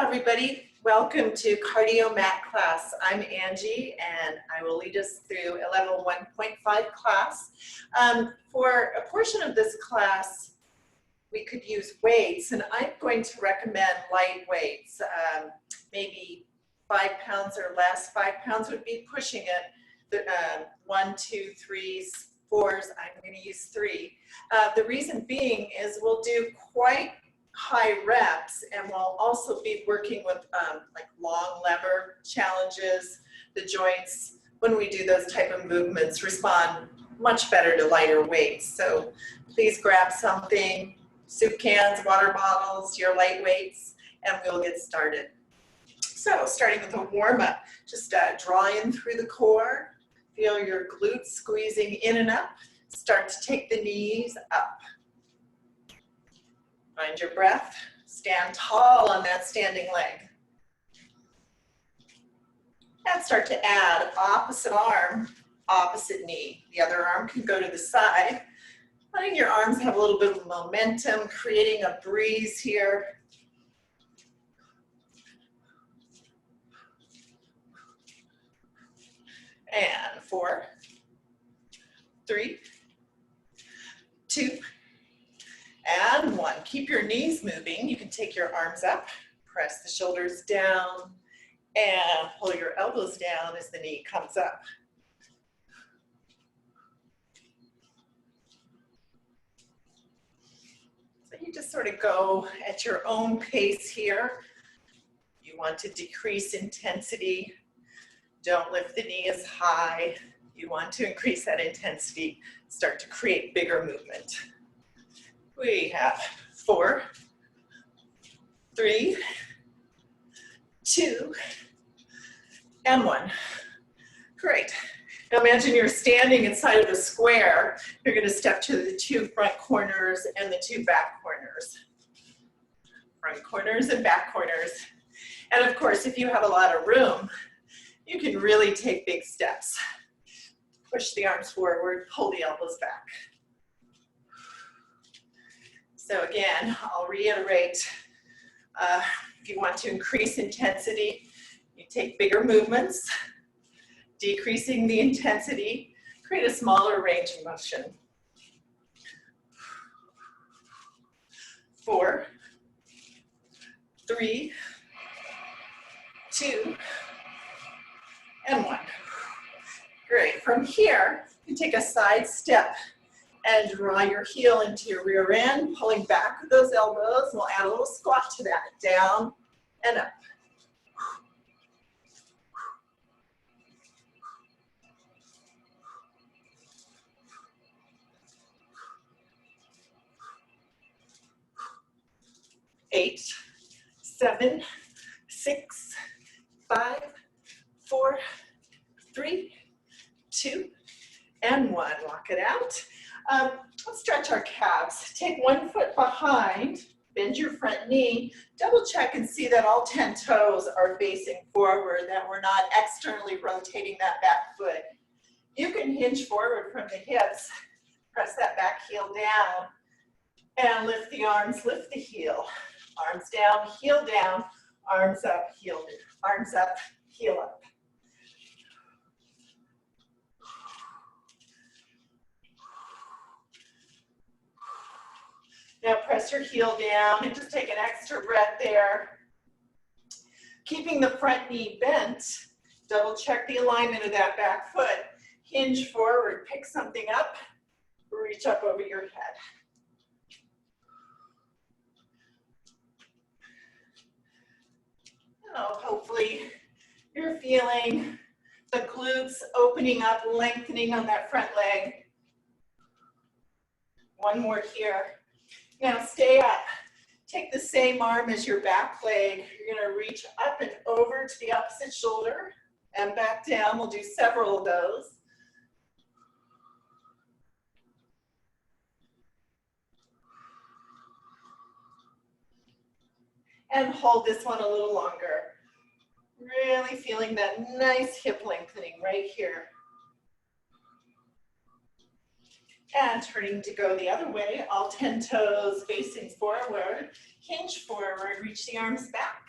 everybody. Welcome to Cardio Mat class. I'm Angie and I will lead us through a level 1.5 class. For a portion of this class, we could use weights, and I'm going to recommend light weights, maybe 5 pounds or less. 5 pounds would be pushing it. 1, 2, 3, 4s, I'm going to use 3. The reason being is we'll do quite high reps, and we'll also be working with like long lever challenges. The joints, when we do those type of movements, respond much better to lighter weights. So please grab something, soup cans, water bottles, your light weights, and we'll get started. So starting with a warm-up, just draw in through the core, feel your glutes squeezing in and up. Start to take the knees up. Find your breath, stand tall on that standing leg. And start to add opposite arm, opposite knee. The other arm can go to the side. Letting your arms have a little bit of momentum, creating a breeze here. And 4, 3, 2, and 1. Keep your knees moving. You can take your arms up, press the shoulders down, and pull your elbows down as the knee comes up. So you just sort of go at your own pace here. You want to decrease intensity. Don't lift the knee as high. You want to increase that intensity. Start to create bigger movement. We have 4, 3, 2, and 1. Great. Now imagine you're standing inside of a square. You're going to step to the 2 front corners and the 2 back corners. Front corners and back corners. And of course, if you have a lot of room, you can really take big steps. Push the arms forward, pull the elbows back. So again, I'll reiterate, if you want to increase intensity, you take bigger movements, decreasing the intensity, create a smaller range of motion. 4, 3, 2, and 1. Great. From here, you take a side step and draw your heel into your rear end, pulling back with those elbows. We'll add a little squat to that. Down and up. Eight, 7, 6, 5, 4, 3, 2, and 1. Walk it out. Let's stretch our calves. Take 1 foot behind, bend your front knee, double check and see that all 10 toes are facing forward, that we're not externally rotating that back foot. You can hinge forward from the hips, press that back heel down, and lift the arms, lift the heel. Arms down, heel down, arms up, heel down, arms up, heel up. Now press your heel down and just take an extra breath there. Keeping the front knee bent, double check the alignment of that back foot. Hinge forward, pick something up, reach up over your head. Oh, hopefully you're feeling the glutes opening up, lengthening on that front leg. 1 more here. Now stay up. Take the same arm as your back leg. You're going to reach up and over to the opposite shoulder and back down. We'll do several of those. And hold this one a little longer. Really feeling that nice hip lengthening right here. And turning to go the other way, all 10 toes facing forward, hinge forward, reach the arms back.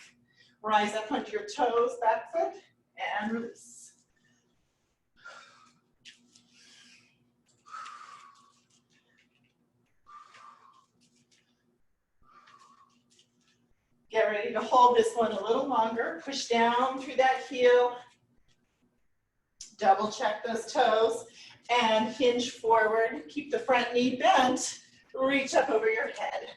Rise up onto your toes, back foot, and release. Get ready to hold this one a little longer. Push down through that heel. Double check those toes and hinge forward. Keep the front knee bent. Reach up over your head.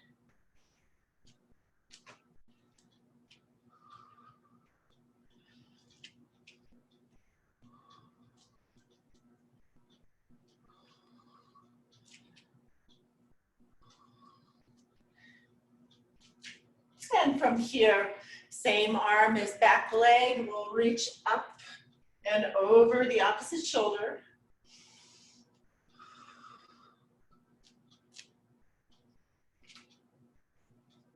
And from here, same arm as back leg. We'll reach up and over the opposite shoulder.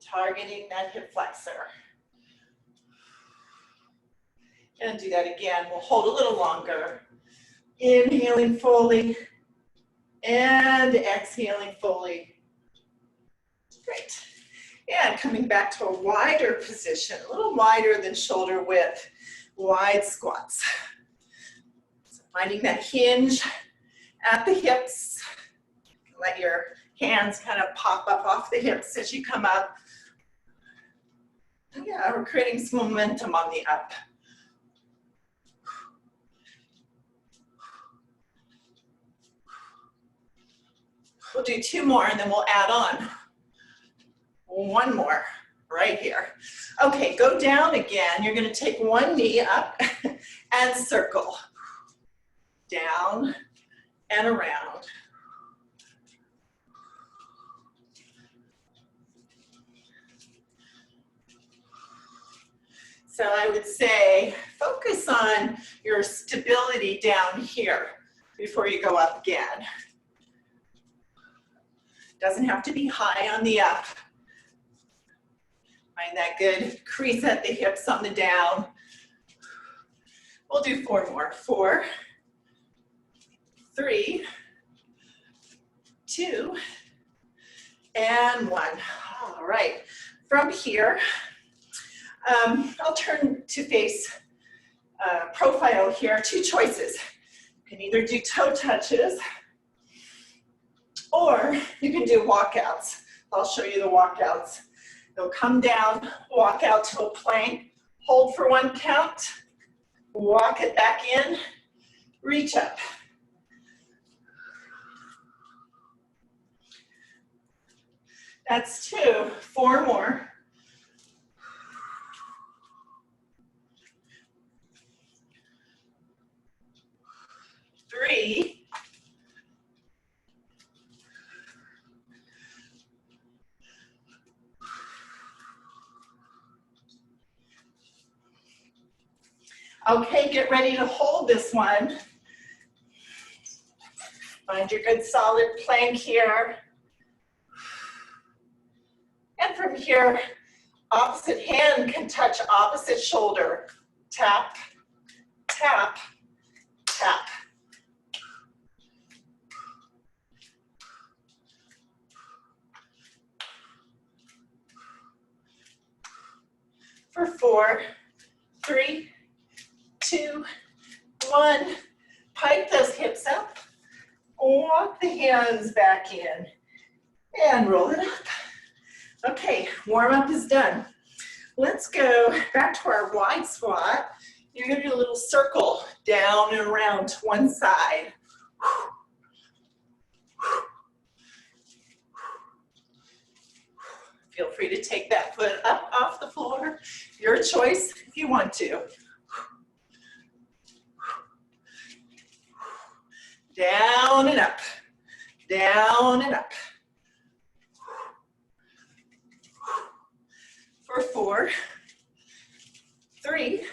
Targeting that hip flexor. And do that again. We'll hold a little longer. Inhaling fully and exhaling fully. Great. And coming back to a wider position, a little wider than shoulder width, wide squats. So finding that hinge at the hips. Let your hands kind of pop up off the hips as you come up. Yeah, we're creating some momentum on the up. We'll do 2 more and then we'll add on. 1 more right here. Okay, go down again. You're going to take one knee up and circle. Down and around. So I would say focus on your stability down here before you go up again. Doesn't have to be high on the up. Find that good crease at the hips on the down. We'll do 4 more. 4, 3, 2, and 1. All right. From here, I'll turn to face profile here. 2 choices. You can either do toe touches or you can do walkouts. I'll show you the walkouts. They'll come down, walk out to a plank, hold for 1 count, walk it back in, reach up. That's 2, 4 more. 3. Okay, get ready to hold this one. Find your good solid plank here. And from here, opposite hand can touch opposite shoulder. Tap, tap, tap. For 4, 3, 2, 1. Pipe those hips up. Walk the hands back in. And roll it up. Okay, warm up is done. Let's go back to our wide squat. You're going to do a little circle down and around to one side. Feel free to take that foot up off the floor. Your choice if you want to. Down and up. Down and up. For 4, 3,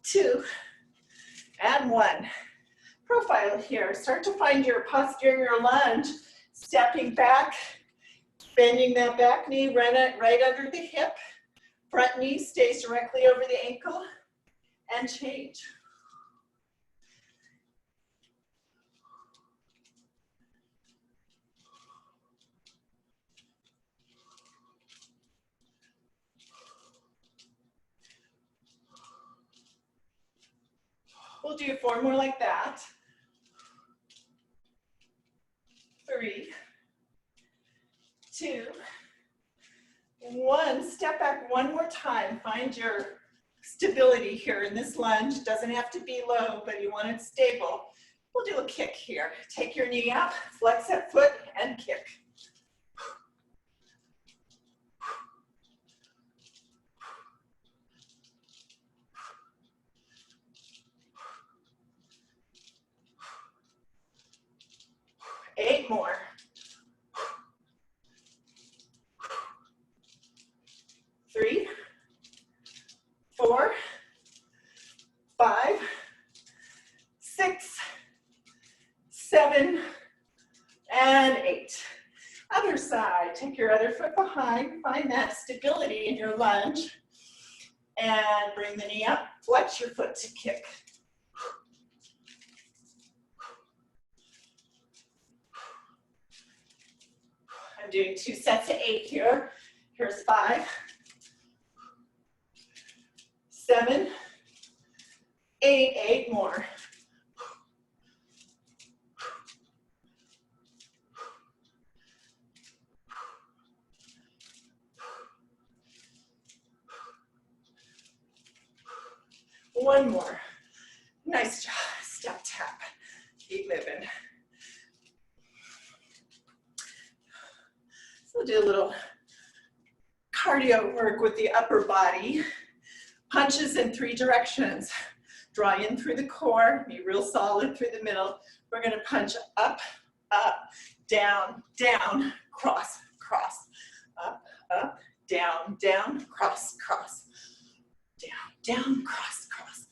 2, and 1. Profile here. Start to find your posture in your lunge. Stepping back, bending that back knee right under the hip. Front knee stays directly over the ankle. And change. We'll do 4 more like that. 3, 2, 1. Step back one more time. Find your stability here in this lunge. Doesn't have to be low, but you want it stable. We'll do a kick here. Take your knee up, flex that foot, and kick. Eight more. 3, 4, 5, 6, 7, and 8. Other side, take your other foot behind, find that stability in your lunge, and bring the knee up, flex your foot to kick. I'm doing 2 sets of 8 here. Here's 5, 7, 8, 8 more. One more. Nice job. Step tap. Keep moving. So we'll do a little cardio work with the upper body. Punches in 3 directions. Draw in through the core, be real solid through the middle. We're going to punch up, up, down, down, cross, cross. Up, up, down, down, cross, cross. Down, down, cross, cross.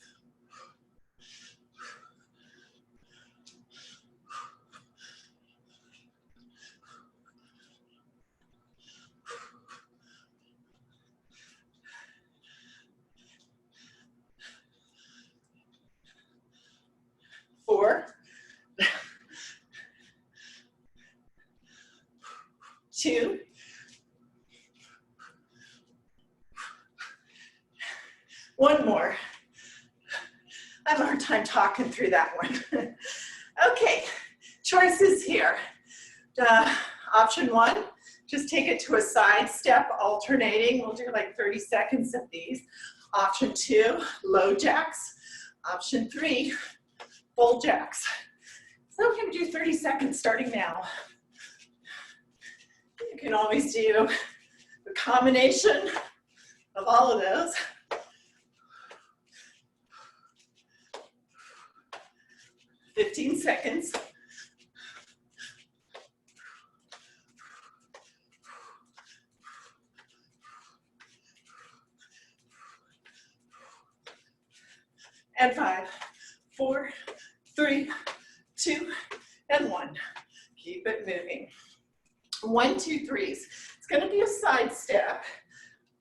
Four, 2, 1 more. I have a hard time talking through that one. Okay, choices here. Option 1, just take it to a side step, alternating. We'll do like 30 seconds of these. Option 2, low jacks. Option 3, full jacks. So we're going to do 30 seconds starting now. You can always do a combination of all of those. $15 seconds. And 5, 4, 3, 2, and 1. Keep it moving. 1, 2, 3s. It's going to be a side step.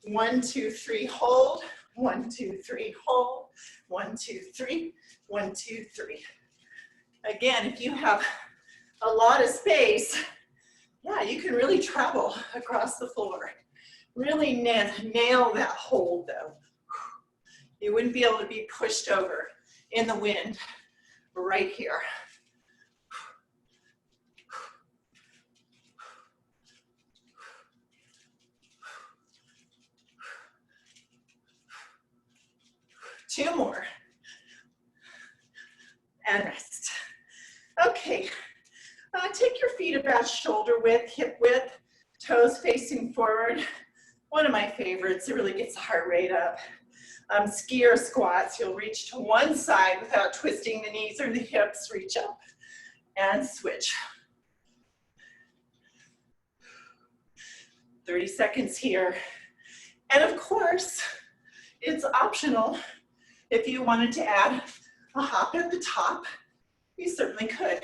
1, 2, 3, hold. 1, 2, 3, hold. 1, 2, 3. 1, 2, 3. Again, if you have a lot of space, yeah, you can really travel across the floor. Really nail that hold, though. You wouldn't be able to be pushed over in the wind right here. Two more. And rest. Okay. Take your feet about shoulder width, hip width, toes facing forward. One of my favorites. It really gets the heart rate up. Skier squats. You'll reach to one side without twisting the knees or the hips. Reach up and switch. 30 seconds here. And of course, it's optional. If you wanted to add a hop at the top, you certainly could.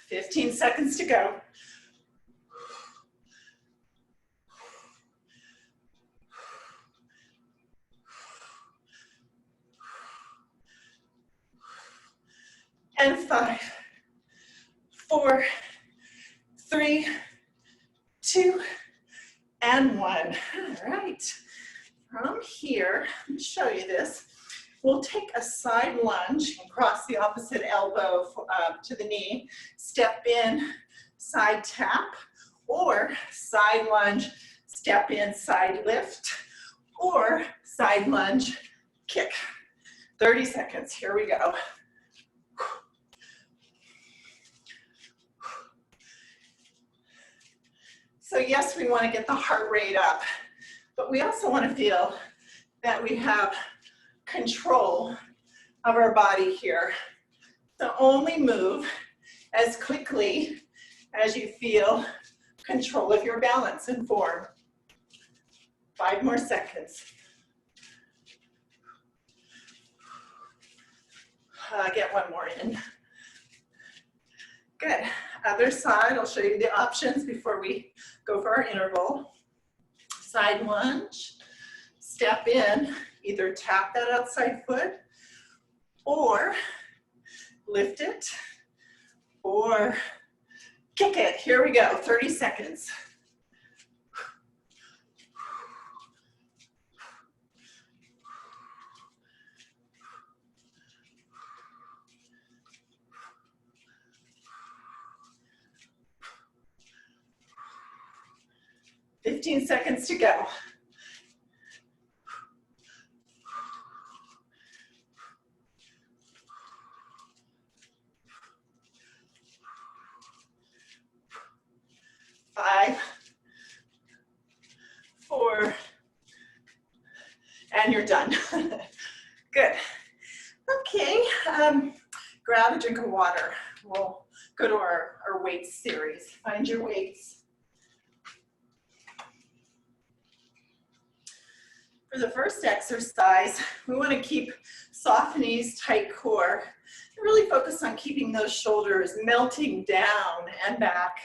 15 seconds to go. And 5, 4, 3, 2, and 1. All right. From here, let me show you this. We'll take a side lunge and cross the opposite elbow to the knee, step in, side tap, or side lunge, step in, side lift, or side lunge, kick. 30 seconds, here we go. So yes, we want to get the heart rate up, but we also want to feel that we have control of our body here. So only move as quickly as you feel control of your balance and form. 5 more seconds. Get one more in. Good. Other side, I'll show you the options before we go for our interval. Side lunge, step in, either tap that outside foot or lift it or kick it. Here we go, 30 seconds. Fifteen seconds to go. Five, 4, and you're done. Good. Okay, grab a drink of water. We'll go to our weights series. Find your weights. For the first exercise, we want to keep soft knees, tight core, and really focus on keeping those shoulders melting down and back.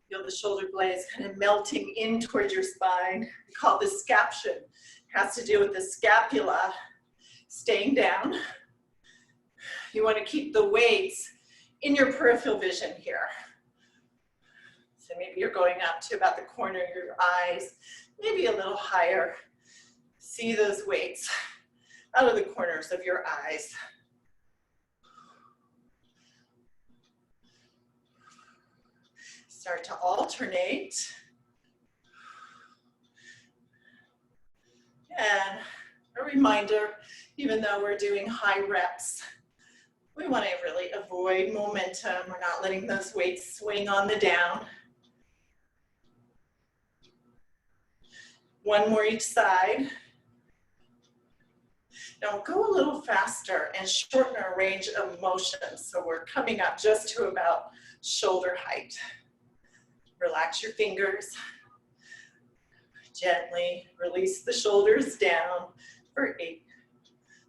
Feel the shoulder blades kind of melting in towards your spine. We call this scaption. It has to do with the scapula staying down. You want to keep the weights in your peripheral vision here. So maybe you're going up to about the corner of your eyes, maybe a little higher. See those weights out of the corners of your eyes. Start to alternate. And a reminder, even though we're doing high reps, we want to really avoid momentum. We're not letting those weights swing on the down. One more each side. Now go a little faster and shorten our range of motion. So we're coming up just to about shoulder height. Relax your fingers. Gently release the shoulders down for 8,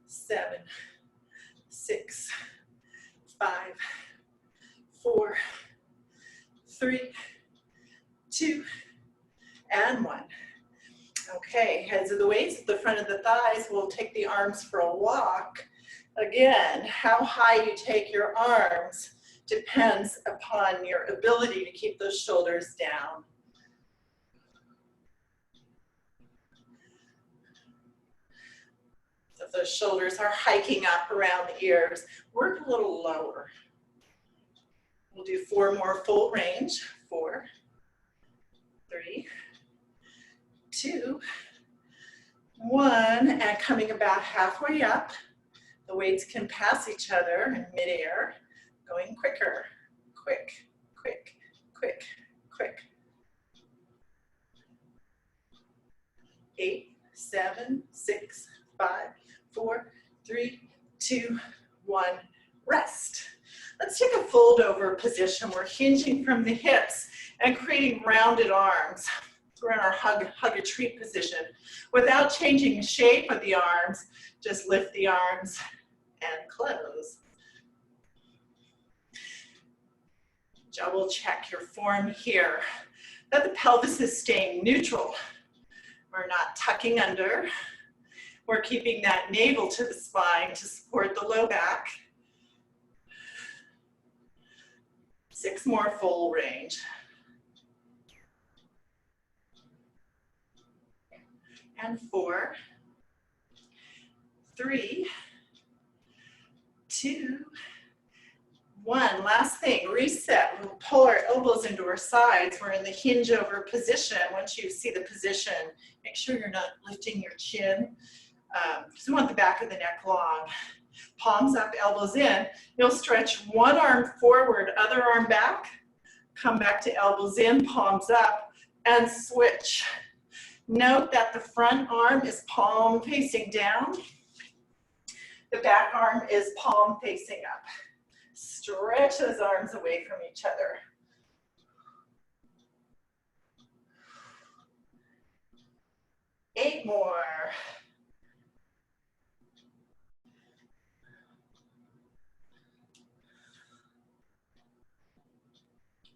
7, 6, 5, 4, 3, 2, and 1. Okay, heads of the weights at the front of the thighs. We'll take the arms for a walk. Again, how high you take your arms depends upon your ability to keep those shoulders down. So if those shoulders are hiking up around the ears, work a little lower. We'll do 4 more full range. 4, 3, 2, 1, and coming about halfway up. The weights can pass each other in midair, going quicker. Quick, quick, quick, quick. 8, 7, 6, 5, 4, 3, 2, 1, rest. Let's take a fold over position. We're hinging from the hips and creating rounded arms. We're in our hug a tree position. Without changing the shape of the arms, just lift the arms and close. Double check your form here, that the pelvis is staying neutral. We're not tucking under. We're keeping that navel to the spine to support the low back. 6 more full range. and 4, 3, 2, 1. Last thing, reset. We'll pull our elbows into our sides. We're in the hinge over position. Once you see the position, make sure you're not lifting your chin, because we want the back of the neck long. Palms up, elbows in. You'll stretch one arm forward, other arm back. Come back to elbows in, palms up, and switch. Note that the front arm is palm facing down. The back arm is palm facing up. Stretch those arms away from each other. Eight more.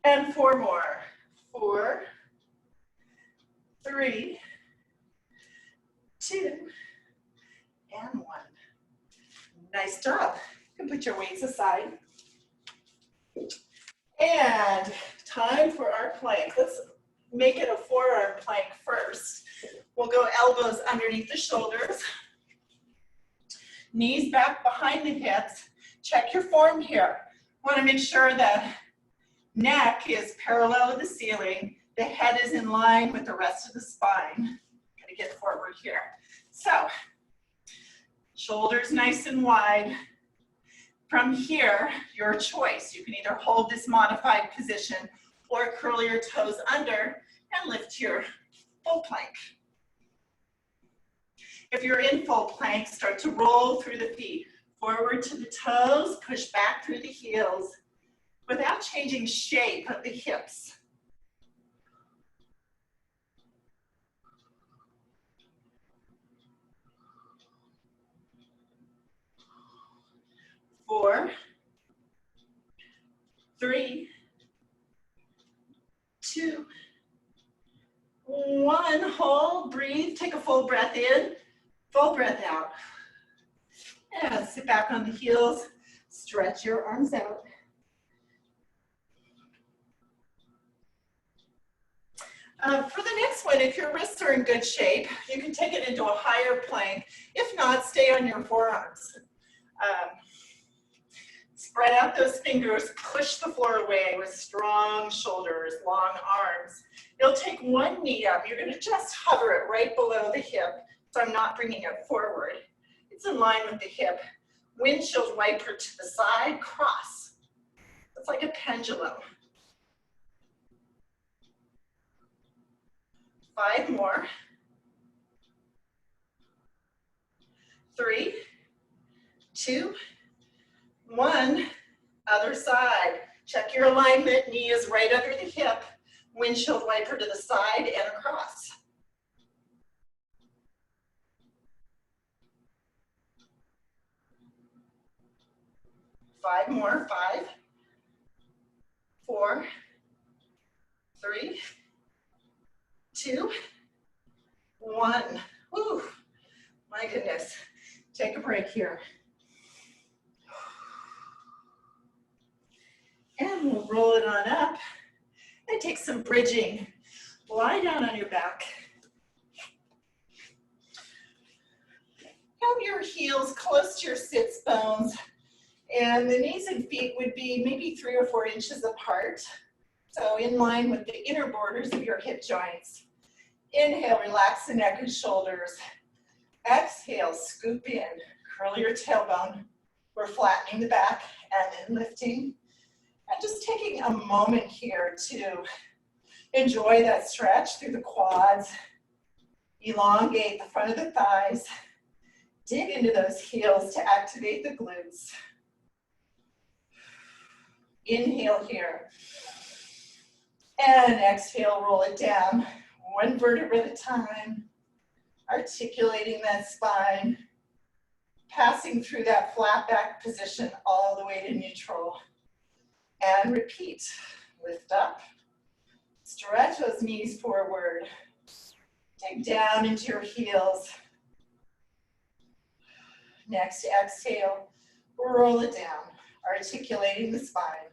And 4 more. 4, 3, 2, and 1. Nice job. You can put your weights aside. And time for our plank. Let's make it a forearm plank first. We'll go elbows underneath the shoulders. Knees back behind the hips. Check your form here. Want to make sure that neck is parallel to the ceiling. The head is in line with the rest of the spine. Gotta get forward here. So, shoulders nice and wide. From here, your choice. You can either hold this modified position or curl your toes under and lift your full plank. If you're in full plank, start to roll through the feet. Forward to the toes, push back through the heels without changing shape of the hips. Four, 3, 2, 1. Hold, breathe, take a full breath in, full breath out. And sit back on the heels, stretch your arms out. For the next one, if your wrists are in good shape, you can take it into a higher plank. If not, stay on your forearms. Spread out those fingers, push the floor away with strong shoulders, long arms. You'll take one knee up. You're going to just hover it right below the hip, so I'm not bringing it forward. It's in line with the hip. Windshield wiper to the side, cross. It's like a pendulum. 5 more. 3, 2, 1. Other side. Check your alignment. Knee is right under the hip. Windshield wiper to the side and across. 5 more. 5, 4, 3, 2, 1. Whew. My goodness. Take a break here. And we'll roll it on up and take some bridging. Lie down on your back. Have your heels close to your sits bones, and the knees and feet would be maybe 3 or 4 inches apart. So in line with the inner borders of your hip joints. Inhale, relax the neck and shoulders. Exhale, scoop in, curl your tailbone. We're flattening the back and then lifting. And just taking a moment here to enjoy that stretch through the quads. Elongate the front of the thighs. Dig into those heels to activate the glutes. Inhale here. And exhale, roll it down. 1 vertebra at a time. Articulating that spine. Passing through that flat back position all the way to neutral. And repeat. Lift up. Stretch those knees forward. Dig down into your heels. Next, exhale. Roll it down. Articulating the spine.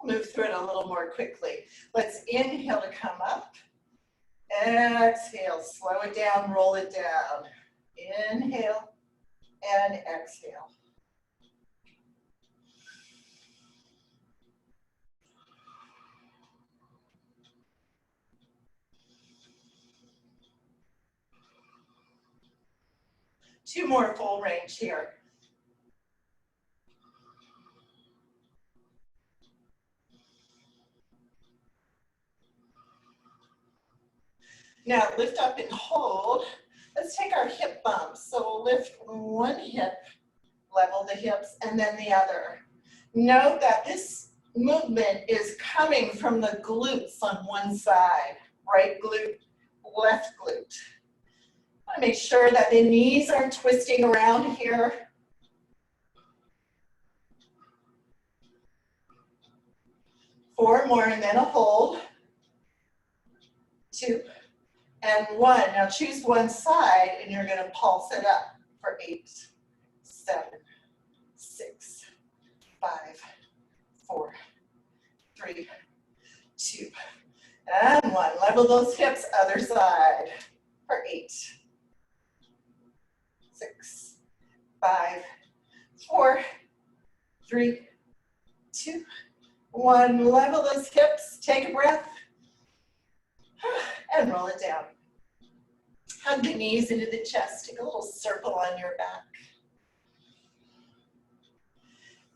We'll move through it a little more quickly. Let's inhale to come up. Exhale, slow it down, roll it down. Inhale and exhale. Two more full range here. Now lift up and hold. Let's take our hip bumps. So we'll lift one hip, level the hips, and then the other. Note that this movement is coming from the glutes on one side. Right glute, left glute. I want to make sure that the knees aren't twisting around here. Four more and then a hold. Two and one. Now choose one side and you're going to pulse it up for 8, 7, 6, 5, 4, 3, 2, and 1. Level those hips, other side for 8, 6, 5, 4, 3, 2, 1. Level those hips, take a breath, and roll it down. Hug the knees into the chest, take a little circle on your back.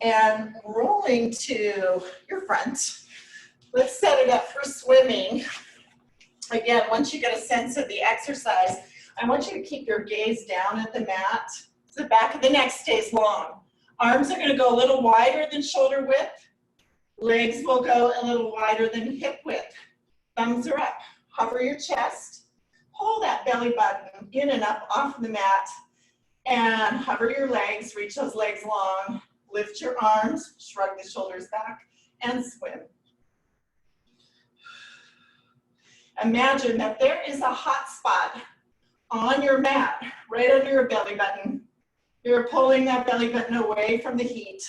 And rolling to your front. Let's set it up for swimming. Again, once you get a sense of the exercise, I want you to keep your gaze down at the mat so the back of the neck stays long. Arms are going to go a little wider than shoulder width. Legs will go a little wider than hip width. Thumbs are up. Hover your chest. Pull that belly button in and up off the mat. And hover your legs. Reach those legs long. Lift your arms. Shrug the shoulders back. And swim. Imagine that there is a hot spot on your mat, right under your belly button. You're pulling that belly button away from the heat.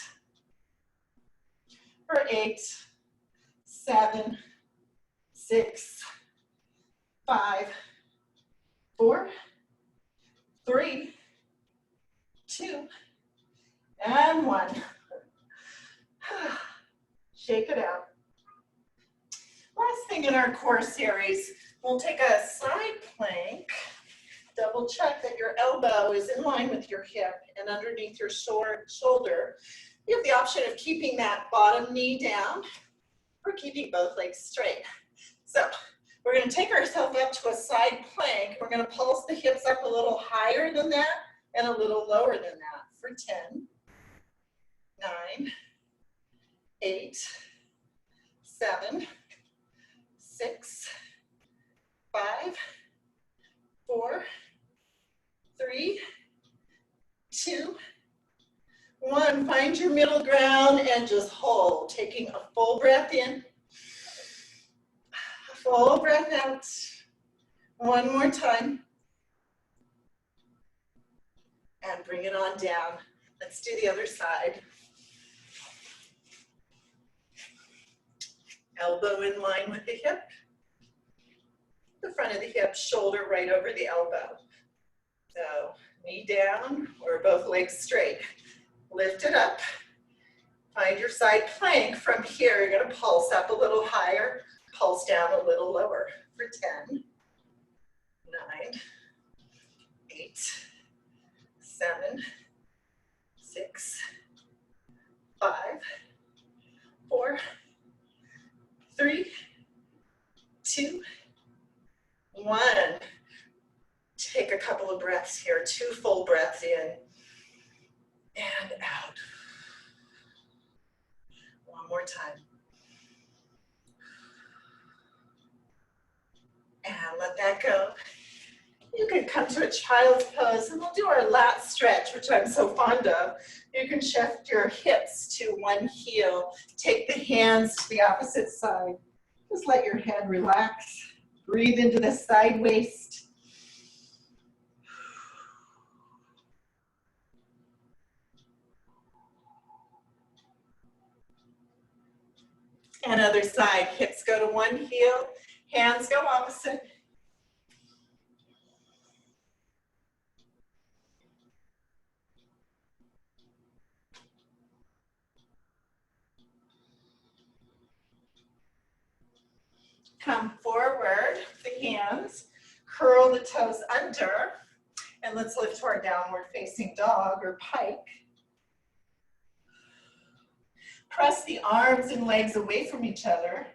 For 8, 7, 6, 5, 4, 3, 2, and 1. Shake it out. Last thing in our core series, we'll take a side plank. Double check that your elbow is in line with your hip and underneath your shoulder. You have the option of keeping that bottom knee down or keeping both legs straight. So we're going to take ourselves up to a side plank. We're going to pulse the hips up a little higher than that and a little lower than that for 10, 9, 8, 7, 6, 5, 4, 3, 2, 1. Find your middle ground and just hold. Taking a full breath in, a full breath out. One more time. And bring it on down. Let's do the other side. Elbow in line with the hip. The front of the hip, shoulder right over the elbow. So knee down or both legs straight. Lift it up. Find your side plank. From here, you're going to pulse up a little higher, pulse down a little lower for 10, 9, 8, 7, 6, 5, 4, 3, 2, 1. Take a couple of breaths here, 2 full breaths in and out. One more time. And let that go. You can come to a child's pose and we'll do our lat stretch, which I'm so fond of. You can shift your hips to one heel. Take the hands to the opposite side. Just let your head relax. Breathe into the side waist. And other side, hips go to one heel, hands go opposite, Come forward, the hands, curl the toes under, and let's lift to our downward facing dog or pike. Press the arms and legs away from each other.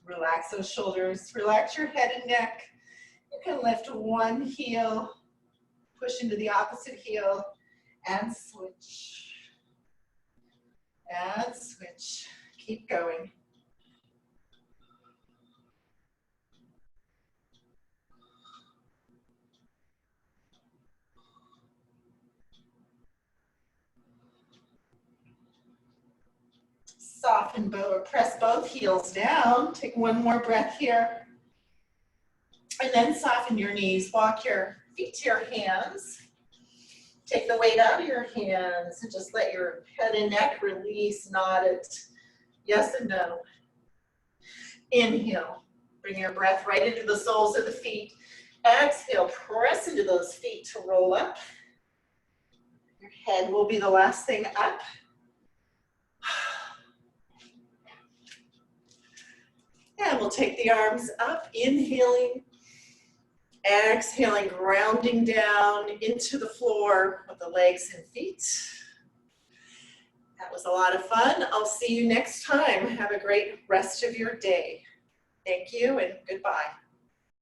Relax those shoulders, relax your head and neck. You can lift one heel, push into the opposite heel, and switch. And switch. Keep going. Soften both, press both heels down. Take one more breath here. And then soften your knees. Walk your feet to your hands. Take the weight out of your hands and just let your head and neck release, nod it. Yes and no. Inhale. Bring your breath right into the soles of the feet. Exhale, press into those feet to roll up. Your head will be the last thing up. And we'll take the arms up, inhaling, exhaling, grounding down into the floor with the legs and feet. That was a lot of fun. I'll see you next time. Have a great rest of your day. Thank you and goodbye.